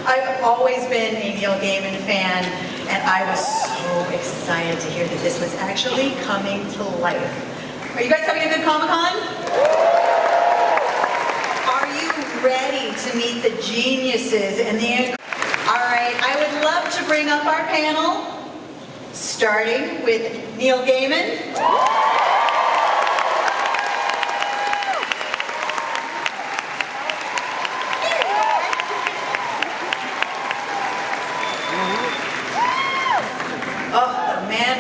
I've always been a Neil Gaiman fan, and I was so excited to hear that this was actually coming to life. Are you guys having a good Comic-Con? Are you ready to meet the geniuses and the... All right, I would love to bring up our panel, starting with Neil Gaiman.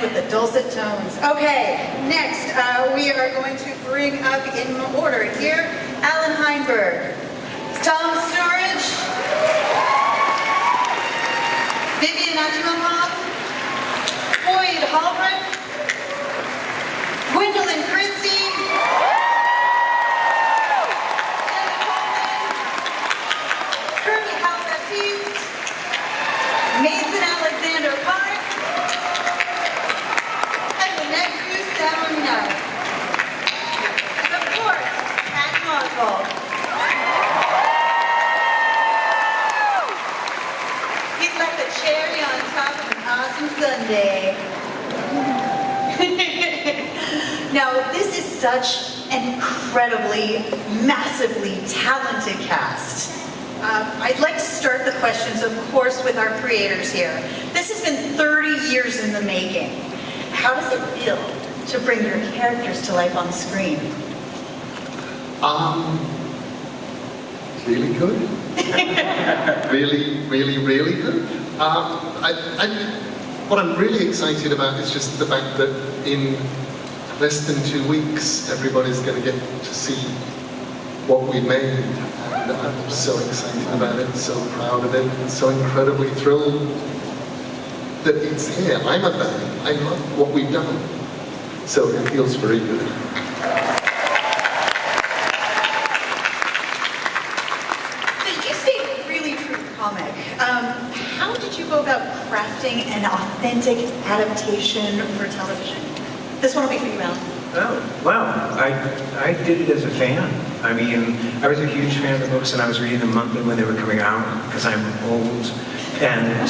With the dulcet tones. Okay, next we are going to bring up in order here Alan Heinberg, Tom Sturridge, Vivian Achimamab, Boyd Halbrecht, Gwendolyn Christie, Kirby Hal-Baptiste, Mason Alexander Park, and of course, Patton Oswalt. He's like the cherry on top of an awesome sundae. Now, this is such an incredibly, massively talented cast. I'd like to start the questions, of course, with our creators here. This has been 30 years in the making. How does it feel to bring your characters to life on screen? Really good. really good. What I'm really excited about is just the fact that in less than 2 weeks, everybody's going to get to see what we made. And I'm so excited about it, so proud of it, and so incredibly thrilled that it's here. I'm a fan. I love what we've done. So it feels very good. So you stayed really true to the comic. How did you go about crafting an authentic adaptation for television? This one will be for you, Alan. Oh, well, I did it as a fan. I mean, I was a huge fan of the books, and I was reading them monthly when they were coming out, because I'm old. And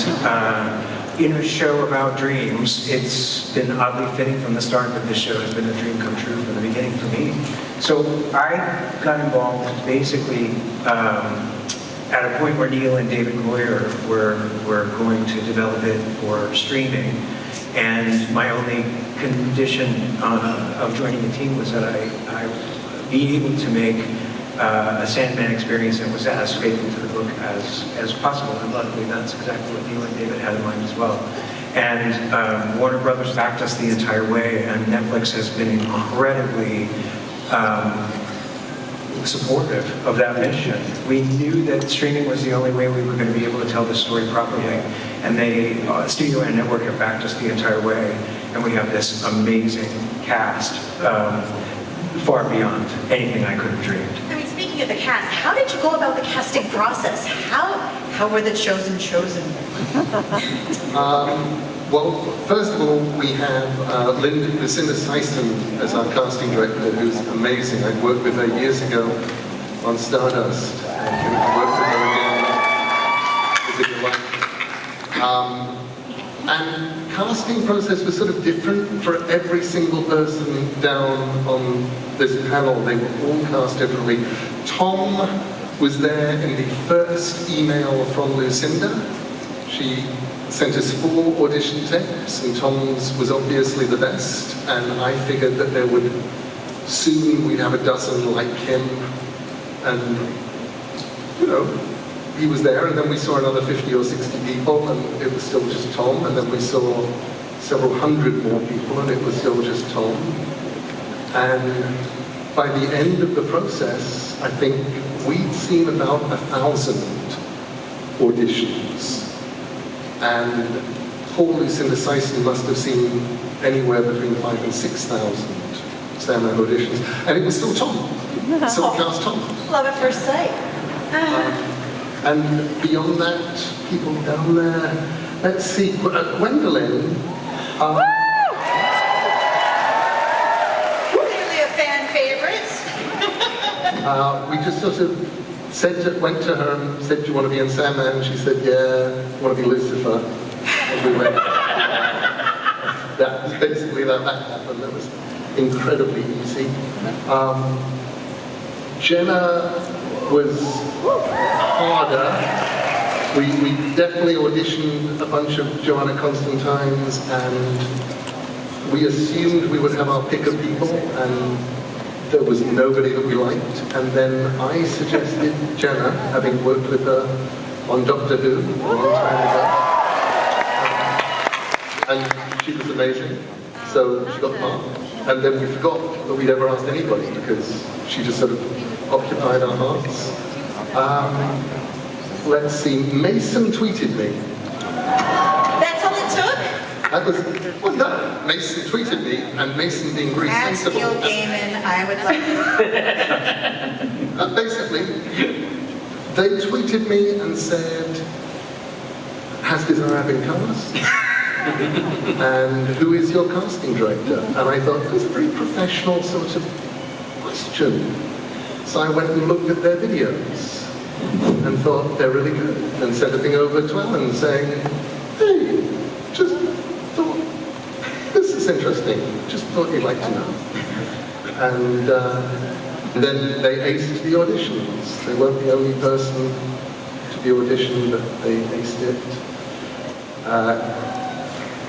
in a show about dreams, it's been oddly fitting from the start that this show has been a dream come true from the beginning for me. So I got involved basically at a point where Neil and David Goyer were going to develop it for streaming. And my only condition of joining the team was that I be able to make a Sandman experience that was as faithful to the book as possible, and luckily that's exactly what Neil and David had in mind as well. And Warner Brothers backed us the entire way, and Netflix has been incredibly supportive of that mission. We knew that streaming was the only way we were going to be able to tell this story properly, and they, studio and network, have backed us the entire way, and we have this amazing cast, far beyond anything I could have dreamed. I mean, speaking of the cast, how did you go about the casting process? How were the chosen? Well, first of all, we have Lucinda Syson as our casting director, who's amazing. I worked with her years ago on Stardust, and I worked with her again. And casting process was sort of different for every single person down on this panel. They were all cast differently. Tom was there in the first email from Lucinda. She sent us 4 audition tapes, and Tom's was obviously the best, and I figured that there would soon we'd have a dozen like him, and you know, he was there, and then we saw another 50 or 60 people, and it was still just Tom, and then we saw several hundred more people, and it was still just Tom. And by the end of the process, I think we'd seen about 1,000 auditions. And poor Lucinda Syson must have seen anywhere between 5,000 and 6,000 Sandman auditions. And it was still Tom. So we cast Tom. Love at first sight. And beyond that, people down there, let's see, Gwendolyn. Clearly a fan favorite. We just sort of went to her and said, "Do you want to be in Sandman?" She said, "Yeah, I want to be Lucifer." And we went. That was basically that happened. That was incredibly easy. Jenna was harder. We definitely auditioned a bunch of Joanna Constantines, and we assumed we would have our pick of people, and there was nobody that we liked. And then I suggested Jenna, having worked with her on Doctor Who a long time ago, and she was amazing, so she got the part. And then we forgot that we'd ever asked anybody, because she just sort of occupied our hearts. Let's see, Mason tweeted me. That's all it took? That was, well, no, Mason tweeted me, and Mason being very Ask sensible. Neil Gaiman, I would like Basically, they tweeted me and said, "Has Desire been cast? And who is your casting director?" And I thought, it was a very professional sort of question. So I went and looked at their videos and thought, they're really good. And sent a thing over to Alan saying, "Hey, just thought, this is interesting. Just thought you'd like to know." And then they aced the auditions. They weren't the only person to be auditioned, but they aced it.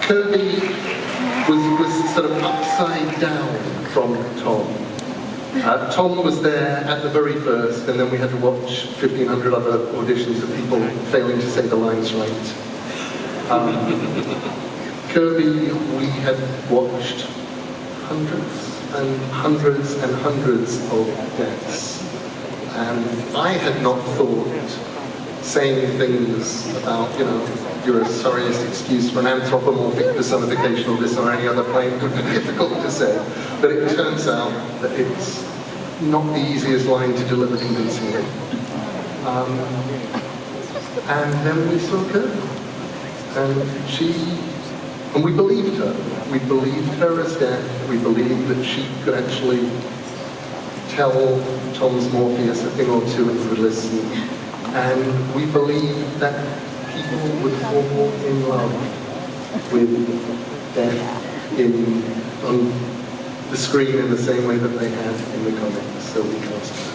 Kirby was sort of upside down from Tom. Tom was there at the very first, and then we had to watch 1,500 other auditions of people failing to say the lines right. Kirby, we had watched hundreds and hundreds and hundreds of deaths, and I had not thought saying things about, you know, you're a sorriest excuse for an anthropomorphic personification of this or any other plane would be difficult to say, but it turns out that it's not the easiest line to deliver convincingly. And then we saw Kirby, and we believed her. We believed her as death. We believed that she could actually tell Tom's Morpheus a thing or two and he would listen. And we believed that people would fall in love with death on the screen in the same way that they had in the comics. So we cast her.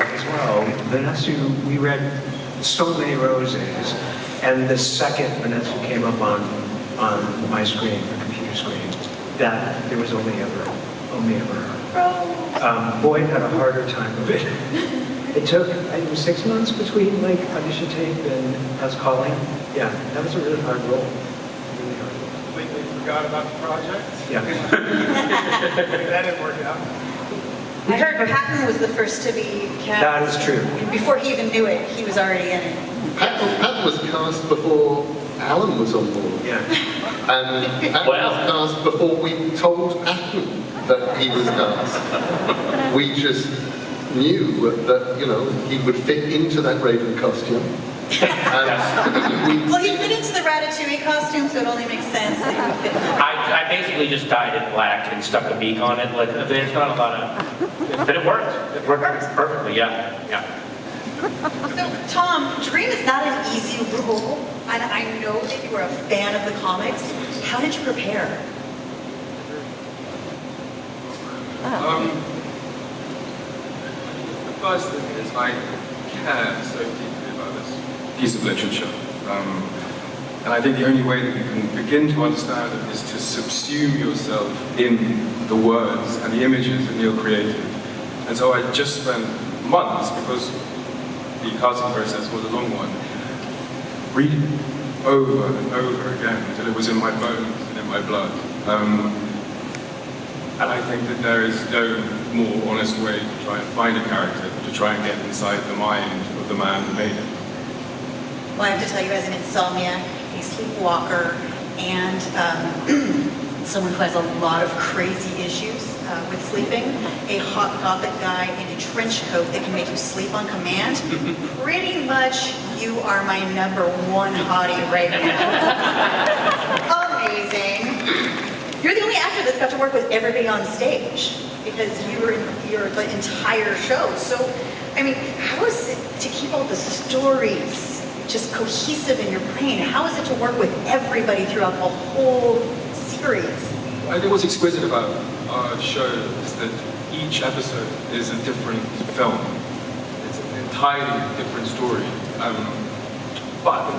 As well, Vanessa, we read So Many Roses, and the second Vanessa came up on my screen, the computer screen, that there was only ever her. Boyd had a harder time of it. It took, I think, 6 months between like audition tape and us calling. Yeah, that was a really hard role. Really hard role. Completely forgot about the project. Yeah. That didn't work out. I heard Patton was the first to be cast. That is true. Before he even knew it, he was already in it. Patton was cast before Alan was on board. Yeah. And Patton was cast before we told Patton that he was cast. We just knew that, you know, he would fit into that Raven costume. Well, he fit into the Ratatouille costume, so it only makes sense that he would fit in that. I basically just dyed it black and stuck a beak on it. Like, there's not a lot of, but it worked. It worked perfectly. Yeah. So, Tom, Dream is not an easy role, and I know that you were a fan of the comics. How did you prepare? The first thing is I care so deeply about this piece of literature. And I think the only way that you can begin to understand it is to subsume yourself in the words and the images that Neil created. And so I just spent months, because the casting process was a long one, reading over and over again until it was in my bones and in my blood. And I think that there is no more honest way to try and find a character, to try and get inside the mind of the man who made it. Well, I have to tell you, as an insomniac, a sleepwalker, and someone who has a lot of crazy issues with sleeping, a hot gothic guy in a trench coat that can make you sleep on command, pretty much you are my #1 hottie right now. Amazing. You're the only actor actor that's got to work with everybody on stage because you're the entire show. So, I mean, how is it to keep all the stories just cohesive in your brain? How is it to work with everybody throughout the whole series? I think what's exquisite about our show is that each episode is a different film. It's an entirely different story. But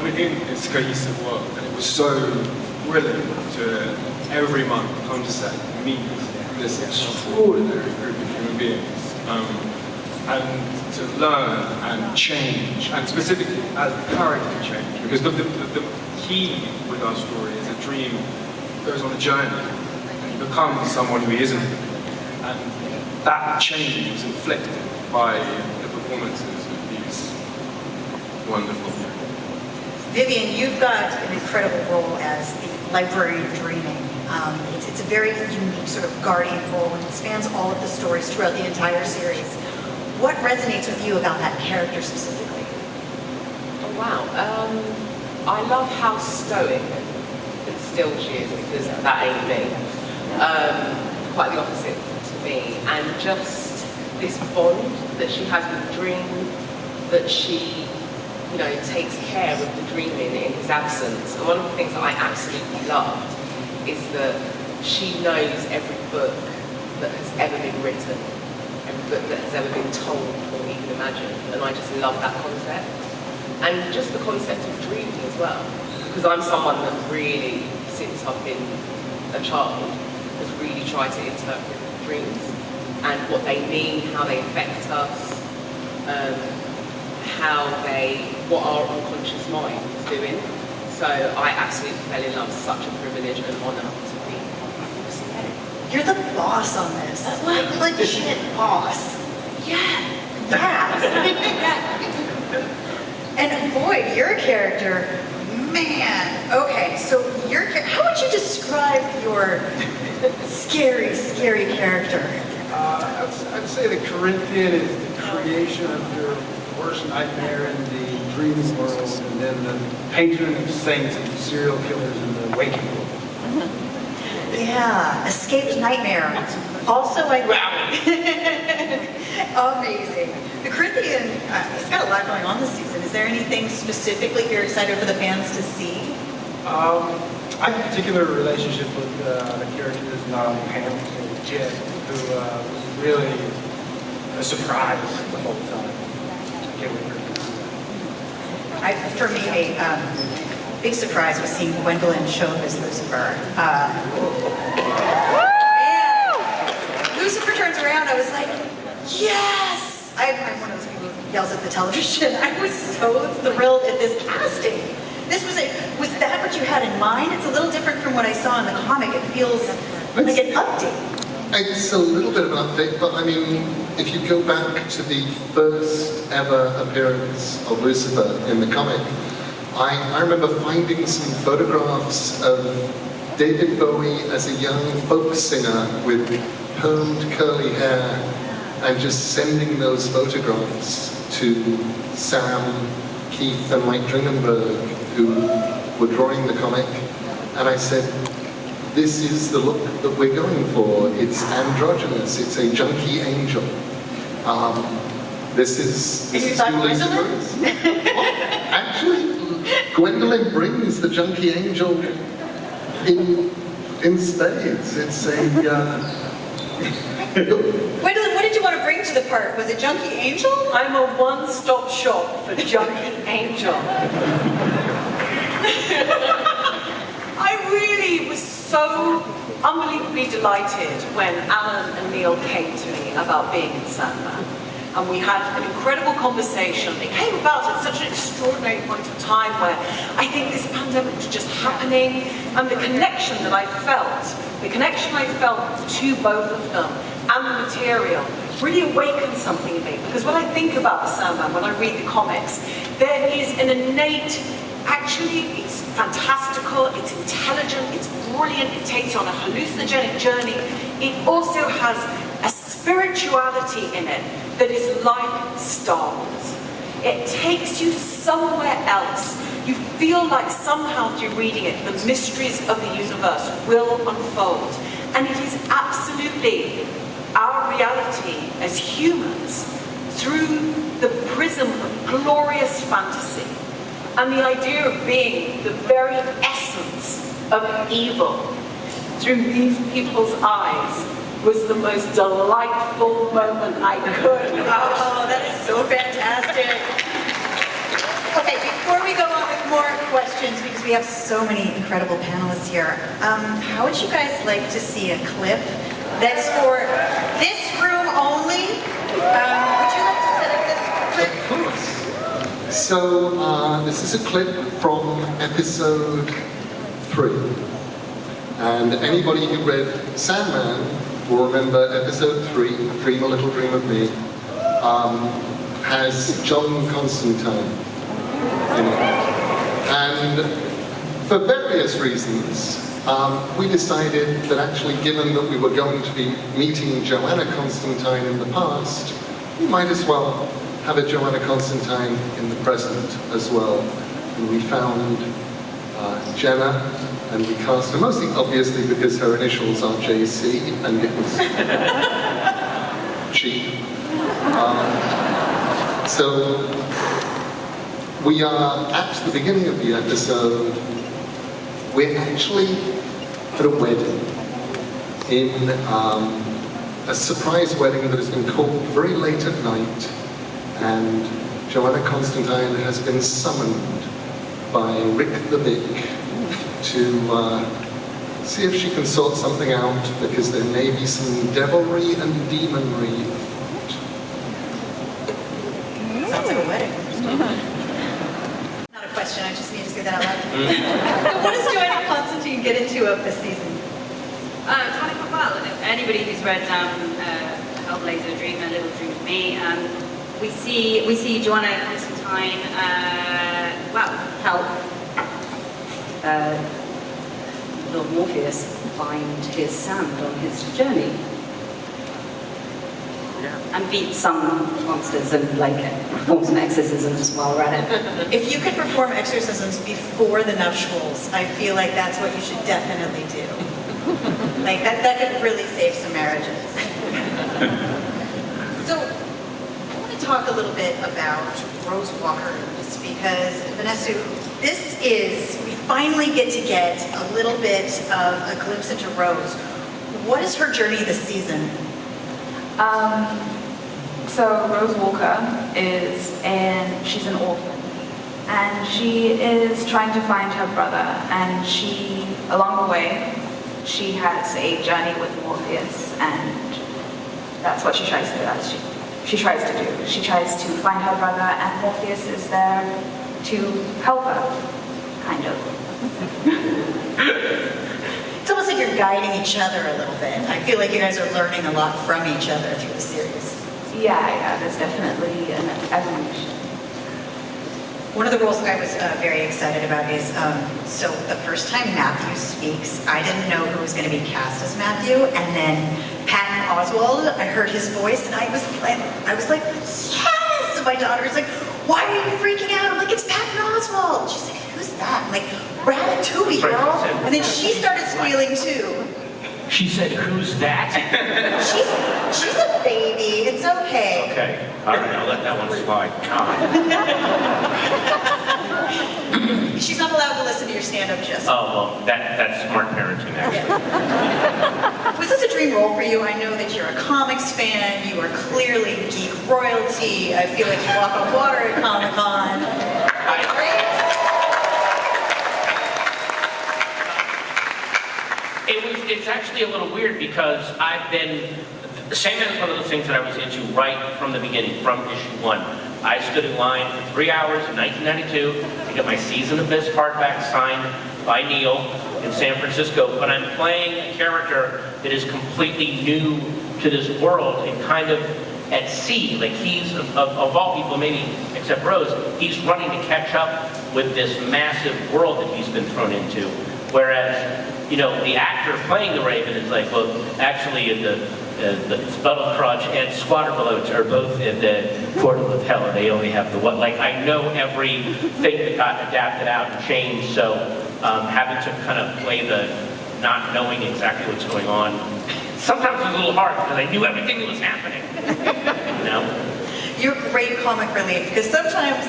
within its cohesive world, and it was so thrilling to every month come to set and meet this extraordinary group of human beings, and to learn and change, and specifically as the character change, because the key with our story is a dream goes on a journey and he becomes someone who he isn't, and that change is inflicted by the performances of these wonderful people. Vivian, you've got an incredible role as the librarian of dreaming. It's a very unique sort of guardian role, and it spans all of the stories throughout the entire series. What resonates with you about that character specifically? Oh, wow. I love how stoic and still she is, because that ain't me. Quite the opposite to me. And just this bond that she has with the dream, that she takes care of the dreaming in his absence. And one of the things that I absolutely loved is that she knows every book that has ever been written, every book that has ever been told or even imagined. And I just love that concept. And just the concept of dreaming as well. Because I'm someone that really, since I've been a child, has really tried to interpret dreams and what they mean, how they affect us, what our unconscious mind is doing. So I absolutely fell in love. Such a privilege and honour to be. You're the boss on this. Like legit boss. Yeah. And Boyd, your character, man. Okay, so how would you describe your scary, scary character? I'd say the Corinthian is the creation of your worst nightmare in the dream world, and then the patron of saints and serial killers in the waking world. Yeah, escaped nightmare. Also, amazing. The Corinthian, he's got a lot going on this season. Is there anything specifically you're excited for the fans to see? I have a particular relationship with the character that's not on the panel, so Jed, who was really a surprise the whole time. I can't wait for it. For me, a big surprise was seeing Gwendolyn show up as Lucifer. And Lucifer turns around, I was like, yes! I'm one of those people who yells at the television. I was so thrilled at this casting. Was that what you had in mind? It's a little different from what I saw in the comic. It feels like an update. It's a little bit of an update, but I mean, if you go back to the first ever appearance of Lucifer in the comic, I remember finding some photographs of David Bowie as a young folk singer with permed curly hair, and just sending those photographs to Sam, Keith, and Mike Dringenberg, who were drawing the comic, and I said, this is the look that we're going for. It's androgynous. It's a junkie angel. This is thought Gwendolyn? Well, actually, Gwendolyn brings the junkie angel in spades. It's a. Gwendolyn, what did you want to bring to the part? Was it Junkie Angel? I'm a one-stop shop for Junkie Angel. I really was so unbelievably delighted when Alan and Neil came to me about being in Sandman. And we had an incredible conversation. It came about at such an extraordinary point of time where I think this pandemic was just happening, and the connection that I felt to both of them and the material really awakened something in me. Because when I think about the Sandman, when I read the comics, there is an innate, actually it's fantastical, it's intelligent, it's brilliant, it takes you on a hallucinogenic journey. It also has a spirituality in it that is like Star Wars. It takes you somewhere else you feel like somehow through reading it, the mysteries of the universe will unfold. And it is absolutely our reality as humans through the prism of glorious fantasy. And the idea of being the very essence of evil through these people's eyes was the most delightful moment I could. Oh, that is so fantastic. Okay, before we go on with more questions, because we have so many incredible panelists here, how would you guys like to see a clip that's for this room only? Would you like to set up this clip? Of course. So, this is a clip from episode 3. And anybody who read Sandman will remember episode 3, Dream a Little Dream of Me, has John Constantine in it. And for various reasons, we decided that actually, given that we were going to be meeting Joanna Constantine in the past, we might as well have a Joanna Constantine in the present as well. And we found Jenna, and we cast her, mostly obviously because her initials are JC, and it was cheap. So we are at the beginning of the episode. We're actually at a wedding, in a surprise wedding that has been called very late at night, and Joanna Constantine has been summoned by Rick the Vic to see if she can sort something out, because there may be some devilry and demonry afoot. Sounds like a wedding. Not a question, I just need to say that out loud. What does Joanna Constantine get into of this season? Kind of well, anybody who's read Hellblazer, Dream a Little Dream of Me, we see Joanna Constantine, help Lord Morpheus find his sand on his journey. And beat some monsters and perform some exorcisms while we're at it. If you could perform exorcisms before the nuptials, I feel like that's what you should definitely do. That could really save some marriages. So, I want to talk a little bit about Rose Walker, just because, Vanessa, we finally get a little bit of a glimpse into Rose. What is her journey this season? So Rose Walker she's an orphan, and she is trying to find her brother, and along the way, she has a journey with Morpheus, and that's what she tries to do. She tries to find her brother, and Morpheus is there to help her, kind of. It's almost like you're guiding each other a little bit. I feel like you guys are learning a lot from each other through the series. Yeah, there's definitely an evolution. One of the roles I was very excited about is, so the first time Matthew speaks, I didn't know who was going to be cast as Matthew, and then Patton Oswalt, I heard his voice, and I was like, yes! And my daughter was like, why are you freaking out? I'm like, it's Patton Oswalt. She's like, who's that? I'm like, Ratatouille, girl. And then she started squealing too. She said, who's that? She's a baby. It's okay. Okay. All right, I'll let that one slide. God. She's not allowed to listen to your stand-up just. Oh, well, that's smart parenting, actually. Yeah. Was this a dream role for you? I know that you're a comics fan. You are clearly geek royalty. I feel like you walk on water at Comic-Con. It's actually a little weird because Sandman is one of those things that I was into right from the beginning, from issue 1. I stood in line for 3 hours in 1992 to get my Season of Mist hardback signed by Neil in San Francisco, but I'm playing a character that is completely new to this world and kind of at sea. Like he's, of all people, maybe except Rose, he's running to catch up with this massive world that he's been thrown into. Whereas, you know, the actor playing the Raven is like, well, actually the Buttle Crunch and Squatter Bloats are both in the portal of hell, and they only have the what. Like, I know everything that got adapted out and changed, so having to kind of play the not knowing exactly what's going on, sometimes it was a little hard because I knew everything that was happening. You know? You're great comic relief, because sometimes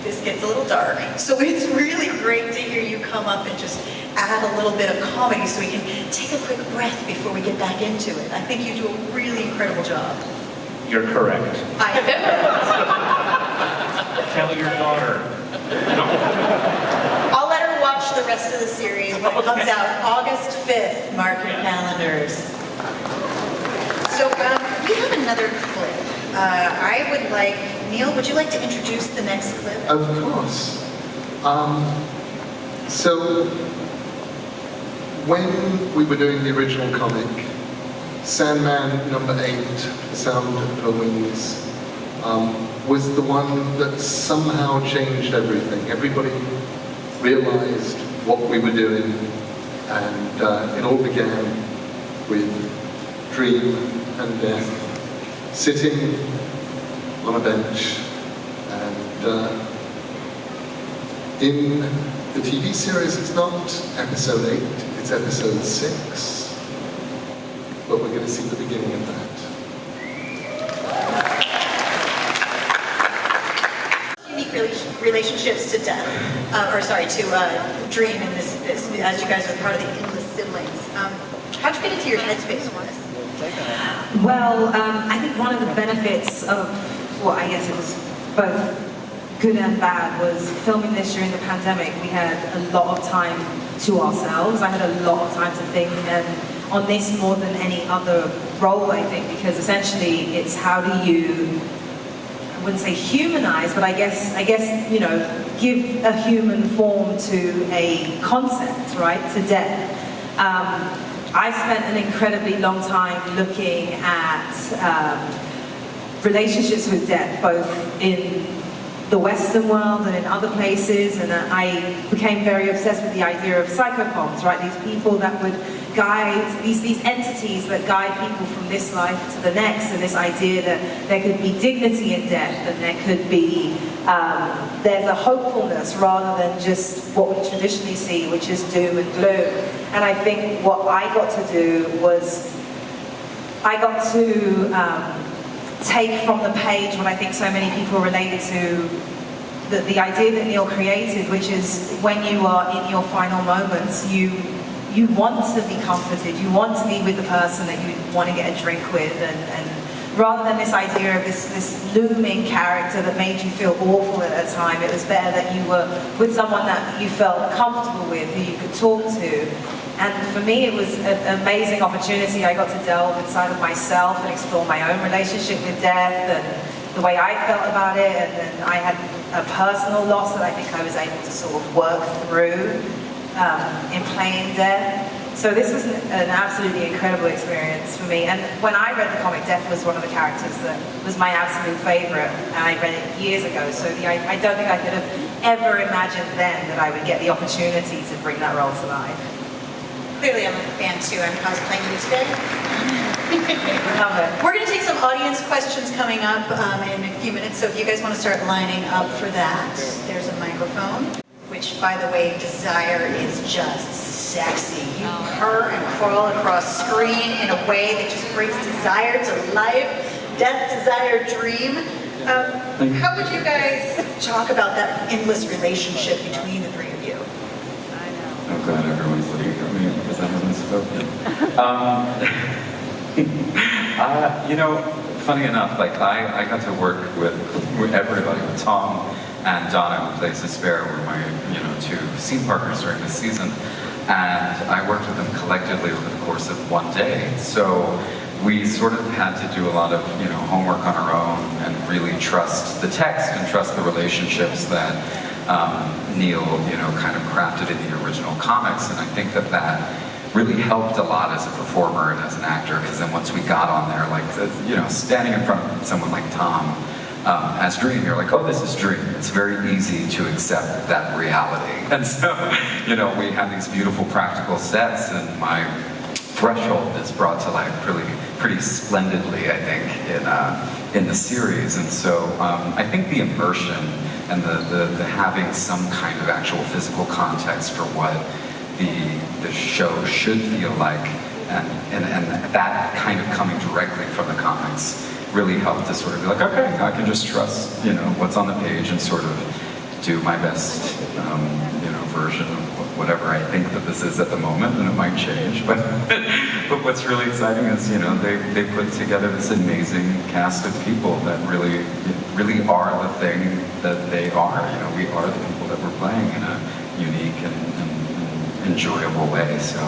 this gets a little dark. So it's really great to hear you come up and just add a little bit of comedy so we can take a quick breath before we get back into it. I think you do a really incredible job. You're correct. I am correct. Tell your daughter. I'll let her watch the rest of the series when it comes out August 5th. Mark your calendars. So we have another clip. I would like, Neil, would you like to introduce the next clip? Of course. So, when we were doing the original comic, Sandman number 8, The Sound of Her Wings, was the one that somehow changed everything. Everybody realized what we were doing, and it all began with Dream and Death sitting on a bench, and in the TV series it's not episode 8, it's episode 6, but we're going to see the beginning of that. Unique relationships to death, to Dream in this, as you guys are part of the Endless Siblings. How'd you get into your headspace on this? Well, I think one of the benefits of, well, I guess it was both good and bad, was filming this during the pandemic. We had a lot of time to ourselves. I had a lot of time to think, and on this more than any other role, I think, because essentially it's how do you, I wouldn't say humanize, but I guess, you know, give a human form to a concept, right, to death. I spent an incredibly long time looking at relationships with death, both in the Western world and in other places, and I became very obsessed with the idea of psychopods, right? These people that would guide, these entities that guide people from this life to the next, and this idea that there could be dignity in death, and there could be, there's a hopefulness rather than just what we traditionally see, which is doom and gloom. And I think what I got to do was, I got to take from the page what I think so many people related to, the idea that Neil created, which is when you are in your final moments, you want to be comforted, you want to be with the person that you want to get a drink with, and rather than this idea of this looming character that made you feel awful at a time, it was better that you were with someone that you felt comfortable with, who you could talk to. And for me, it was an amazing opportunity. I got to delve inside of myself and explore my own relationship with death and the way I felt about it. And then I had a personal loss that I think I was able to sort of work through in playing death. So this was an absolutely incredible experience for me. And when I read the comic, Death was one of the characters that was my absolute favorite. And I read it years ago. So I don't think I could have ever imagined then that I would get the opportunity to bring that role to life. Clearly I'm a fan too. I'm cosplaying you today. Love it. We're going to take some audience questions coming up in a few minutes, so if you guys want to start lining up for that, there's a microphone, which, by the way, Desire is just sexy. You purr and crawl across screen in a way that just brings Desire to life. Death, Desire, Dream. How would you guys talk about that endless relationship between the three of you? I'm glad everyone's looking at me because I haven't spoken. You know, funny enough, like I got to work with everybody, with Tom and Donna, who plays Despair, were my two scene partners during this season, and I worked with them collectively over the course of one day. So we sort of had to do a lot of homework on our own and really trust the text and trust the relationships that Neil, kind of crafted in the original comics, and I think that really helped a lot as a performer and as an actor, because then once we got on there, like, standing in front of someone like Tom, as Dream. You're like, oh, this is Dream. It's very easy to accept that reality. And so, you know, we have these beautiful practical sets, and my threshold is brought to life pretty splendidly, I think, in the series. And so I think the immersion and the having some kind of actual physical context for what the show should feel like, and that kind of coming directly from the comics really helped to sort of be like, okay, I can just trust, you know, what's on the page and sort of do my best, you know, version of whatever I think that this is at the moment, and it might change. But what's really exciting is, you know, they put together this amazing cast of people that really are the thing that they are. You know, we are the people that we're playing in a unique and enjoyable way. So,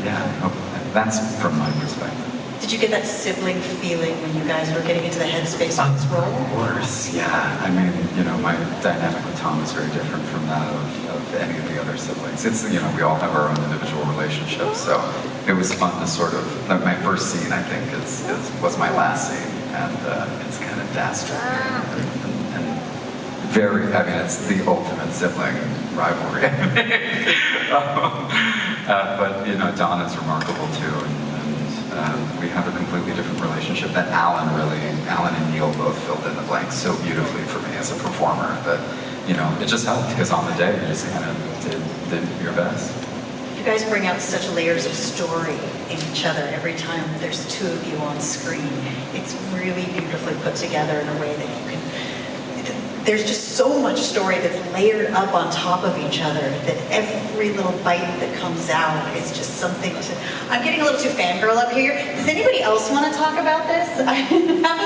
yeah, I hope that's from my perspective. Did you get that sibling feeling when you guys were getting into the headspace of this role? Of course, yeah. I mean, you know, my dynamic with Tom is very different from that of any of the other siblings. It's, you know, we all have our own individual relationships, so it was fun to sort of, my first scene, I think, was my last scene, and it's kind of dastardly and very, I mean, it's the ultimate sibling rivalry. But, you know, Donna's remarkable too, and we have a completely different relationship that Alan and Neil both filled in the blanks so beautifully for me as a performer that, you know, it just helped, because on the day you just kind of did your best. You guys bring out such layers of story in each other every time there's two of you on screen. It's really beautifully put together in a way that you can, there's just so much story that's layered up on top of each other that every little bite that comes out is just something to, I'm getting a little too fangirl up here. Does anybody else want to talk about this? I have